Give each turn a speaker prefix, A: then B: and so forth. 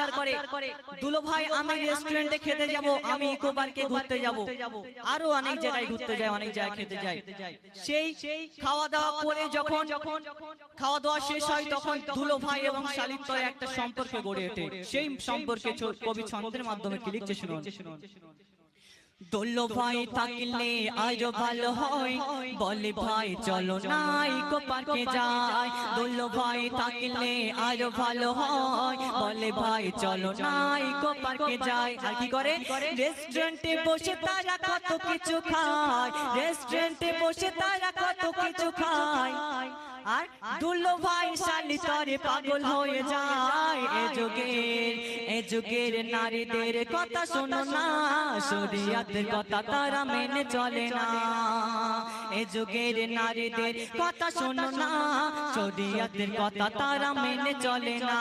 A: আবদার করে দুলো ভাই আমি রেস্টুরেন্টে খেতে যাব, আমি ইকো পার্কে ঘুরতে যাব, আরো অনেক জায়গায় ঘুরতে যায়, অনেক জায়গায় খেতে যায়। সেই খাওয়া দাওয়া করে যখন খাওয়া দাওয়া শেষ হয় তখন দুলো ভাই এবং শালির তরে একটা সম্পর্ক গড়ে ওঠে। সেই সম্পর্কে কবি ছন্দের মাধ্যমে কি লিখছে শুনুন। দুলো ভাই থাকলে আরো ভালো হয়, বলে ভাই চলো না ইকো পার্কে যাই। দুলো ভাই থাকলে আরো ভালো হয়, বলে ভাই চলো না ইকো পার্কে যাই। আর কি করে, রেস্টুরেন্টে বসে তারা কত কিছু খায়, রেস্টুরেন্টে বসে তারা কত কিছু খায়। আর দুলো ভাই শালি তরে পাগল হয়ে যায়। এ যুগের নারীদের কথা শোনো না, শরিয়তের কথা তারা মেনে চলে না। এ যুগের নারীদের কথা শোনো না, শরিয়তের কথা তারা মেনে চলে না।